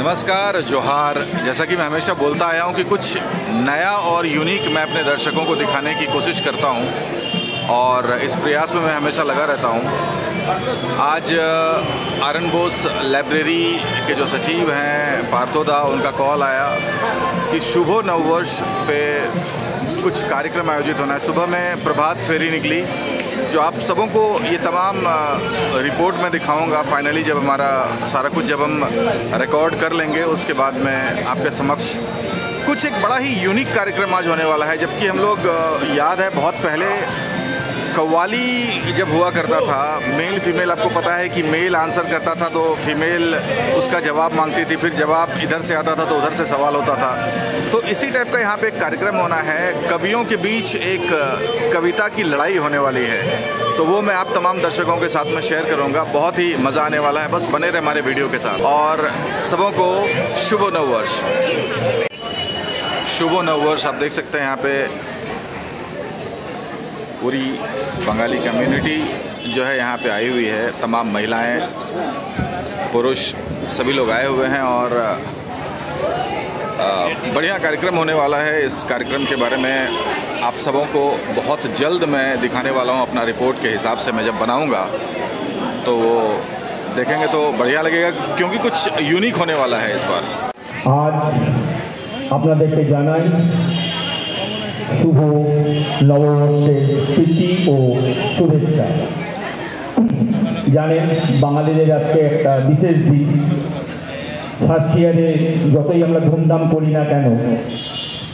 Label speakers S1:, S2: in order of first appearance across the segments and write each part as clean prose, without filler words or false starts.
S1: नमस्कार, जोहार। जैसा कि मैं हमेशा बोलता आया हूं कि कुछ नया और यूनिक मैं अपने दर्शकों को दिखाने की कोशिश करता हूं और इस प्रयास में मैं हमेशा लगा रहता हूं। आज आर.एन. बोस लाइब्रेरी के जो सचिव हैं पार्थोदा, उनका कॉल आया कि शुभ नववर्ष पे कुछ कार्यक्रम आयोजित होना है। सुबह में प्रभात फेरी निकली जो आप सबों को ये तमाम रिपोर्ट में दिखाऊंगा। फाइनली जब हमारा सारा कुछ जब हम रिकॉर्ड कर लेंगे उसके बाद में आपके समक्ष कुछ एक बड़ा ही यूनिक कार्यक्रम आज होने वाला है। जबकि हम लोग याद है बहुत पहले कव्वाली जब हुआ करता था, मेल फीमेल, आपको पता है कि मेल आंसर करता था तो फीमेल उसका जवाब मांगती थी, फिर जवाब इधर से आता था तो उधर से सवाल होता था। तो इसी टाइप का यहाँ पे एक कार्यक्रम होना है। कवियों के बीच एक कविता की लड़ाई होने वाली है, तो वो मैं आप तमाम दर्शकों के साथ में शेयर करूँगा। बहुत ही मज़ा आने वाला है, बस बने रहे हमारे वीडियो के साथ। और सबों को शुभ नववर्ष। शुभ नववर्ष। आप देख सकते हैं यहाँ पे पूरी बंगाली कम्युनिटी जो है यहाँ पे आई हुई है। तमाम महिलाएं, पुरुष सभी लोग आए हुए हैं और बढ़िया कार्यक्रम होने वाला है। इस कार्यक्रम के बारे में आप सबों को बहुत जल्द मैं दिखाने वाला हूँ। अपना रिपोर्ट के हिसाब से मैं जब बनाऊँगा तो वो देखेंगे तो बढ़िया लगेगा, क्योंकि कुछ यूनिक होने वाला है इस बार।
S2: आज আপনাদেরকে জানাই शुभ নববর্ষের প্রীতি ও শুভেচ্ছা। জানেন বাঙালিদের আজকে একটা বিশেষ দিন। ফার্স্ট ইয়ারে যতই আমরা ধুমধাম করি না কেন,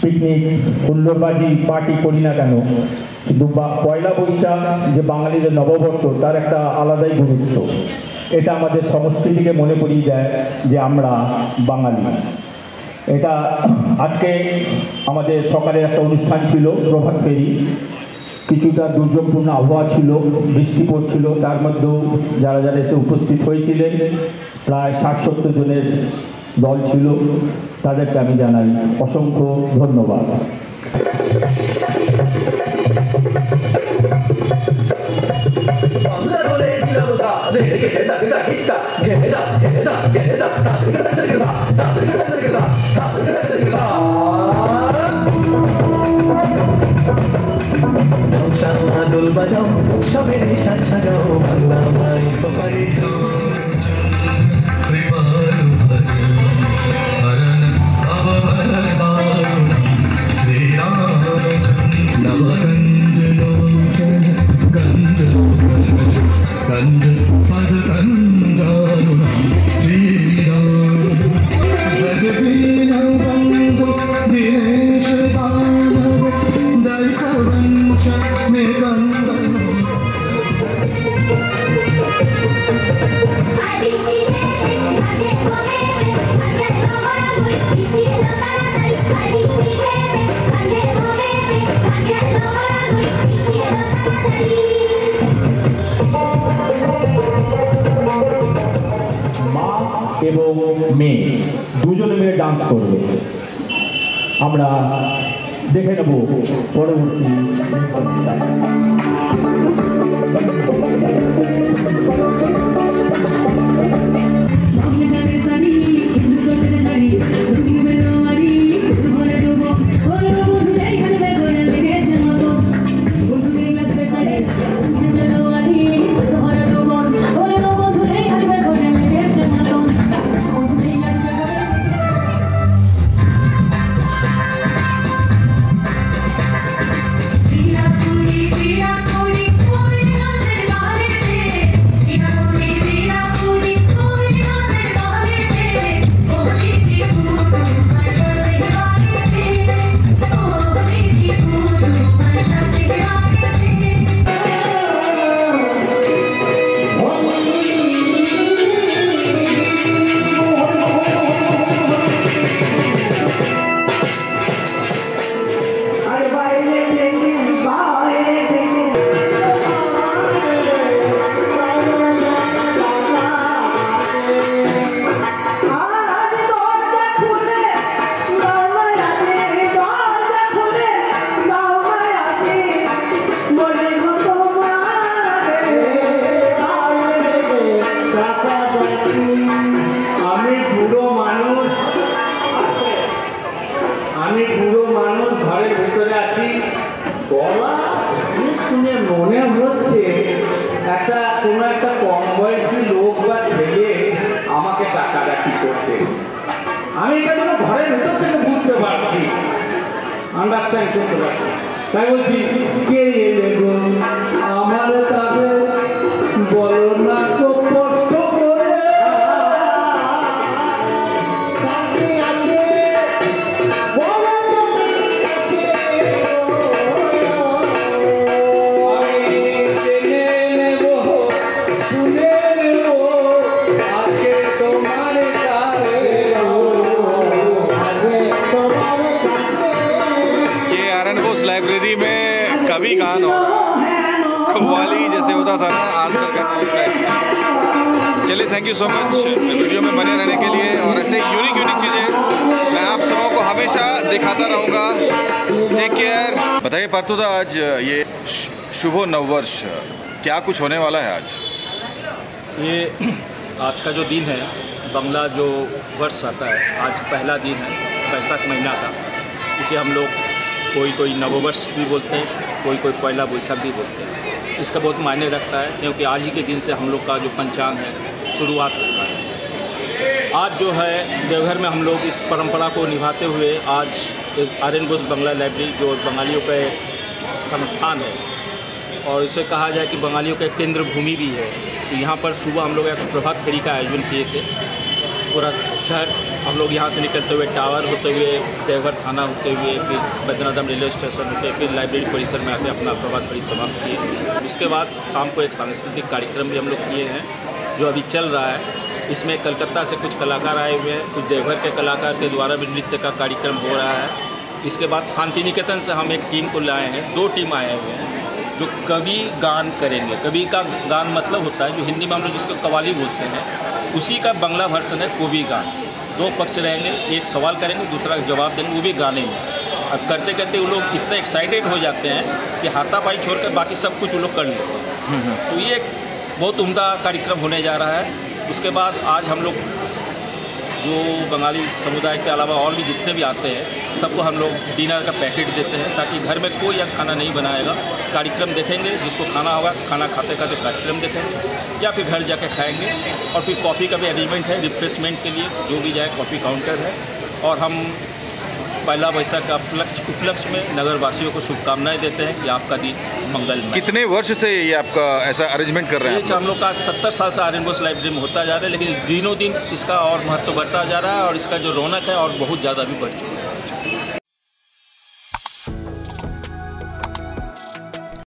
S2: পিকনিক হুল্লোড়বাজি পার্টি করি না কেন, কিন্তু পয়লা বৈশাখ যে বাঙালিদের নববর্ষ তার একটা আলাদাই গুরুত্ব। এটা আমাদের সংস্কৃতিকে মনে করিয়ে দেয় যে আমরা বাঙালি। এটা আজকে আমাদের সকালের একটা অনুষ্ঠান ছিল, প্রভাত ফেরি। কিছুটা দুর্যোগপূর্ণ আবহাওয়া ছিল, বৃষ্টি পড়ছিল, তার মধ্যেও যারা যারা এসে উপস্থিত হয়েছিলেন প্রায় ৬০-৭০ জনের দল ছিল, তাদেরকে আমি জানাই অসংখ্য ধন্যবাদ।
S3: দোল বাজাও সবের সাজ সাজাও বাংলা মাই পকারে এবং মেয়ে দুজনে মিলে ডান্স করবে। আমরা দেখে নেব পরবর্তী।
S4: Sira puri, কারা কি করছে। আমি এটা যেন ঘরের ভেতর থেকে বুঝতে পারছি, আন্ডারস্ট্যান্ড করতে পারছি। তাই বলছি, কে এলে গো আমার কাছে, বলো না তো কষ্ট করে।
S1: लाइब्रेरी में कवि गान और कव्वाली जैसे होता था ना, आंसर करना इस टाइप से। चलिए, thank you so much video में बने रहने के लिए, और ऐसे यूनिक चीज़ें मैं आप सबों को हमेशा दिखाता रहूँगा। Take care. बताइए पार्थुदा, आज ये शुभ नववर्ष, क्या कुछ होने वाला है आज?
S5: ये आज का जो दिन है, बंगला जो वर्ष आता है, आज पहला दिन है, बैसाख महीना का। इसे हम लोग कोई नववर्ष भी बोलते हैं, कोई पहला बैसाख भी बोलते हैं। इसका बहुत मायने रखता है, क्योंकि आज ही के दिन से हम लोग का जो पंचांग है शुरुआत होता है। आज जो है देवघर में हम लोग इस परंपरा को निभाते हुए आज आर्यन घोष बंगला लाइब्रेरी, जो बंगालियों का एक संस्थान है और इसे कहा जाए कि बंगालियों का केंद्र भूमि भी है, तो यहाँ पर सुबह हम लोग एक प्रभात फेरी का आयोजन किए थे। पूरा शहर हम लोग यहाँ से निकलते हुए टावर होते हुए, देवघर थाना होते हुए, फिर बैद्यनाथ रेलवे स्टेशन होते, फिर लाइब्रेरी परिसर में आके अपना प्रभात फेरी समाप्त किए। उसके बाद शाम को एक सांस्कृतिक कार्यक्रम भी हम लोग किए हैं, जो अभी चल रहा है। इसमें कलकत्ता से कुछ कलाकार आए हुए हैं, कुछ देवघर के कलाकार के द्वारा भी नृत्य का कार्यक्रम हो रहा है। इसके बाद शांति निकेतन से हम एक टीम को लाए हैं, 2 टीम आए हुए हैं जो कवि गान करेंगे। कवि का गान मतलब होता है, जो हिंदी में हम लोग जिसको कव्वाली बोलते हैं, उसी का बंगला वर्सन है कवि गान। 2 पक्ष रहेंगे, एक सवाल करेंगे, दूसरा जवाब देंगे, वो भी गाने में। अब करते करते वो लोग इतने एक्साइटेड हो जाते हैं कि हाथापाई छोड़कर बाकी सब कुछ वो लोग कर लेते हैं। तो ये एक बहुत उम्दा कार्यक्रम होने जा रहा है। उसके बाद आज हम लोग जो बंगाली समुदाय के अलावा और भी जितने भी आते हैं, सबको हम लोग डिनर का पैकेट देते हैं, ताकि घर में कोई आज खाना नहीं बनाएगा, कार्यक्रम देखेंगे। जिसको खाना होगा खाना खाते खाते कार्यक्रम देखेंगे, या फिर घर जाके खाएंगे। और फिर कॉफ़ी का भी अरेंजमेंट है, रिफ्रेशमेंट के लिए जो भी जाए, कॉफ़ी काउंटर है। और हम पहला बैसाख का उपलक्ष्य में नगर वासियों को शुभकामनाएं देते हैं कि आपका दिन मंगलमय।
S1: कितने वर्ष से ये आपका ऐसा अरेंजमेंट कर रहे हैं?
S5: हम लोग का 70 साल से आर्यन घोष लाइब्रेरी में होता जा रहा है, लेकिन दिनों दिन इसका और महत्व बढ़ता जा रहा है, और इसका जो रौनक है और बहुत ज़्यादा भी बढ़ चुका है।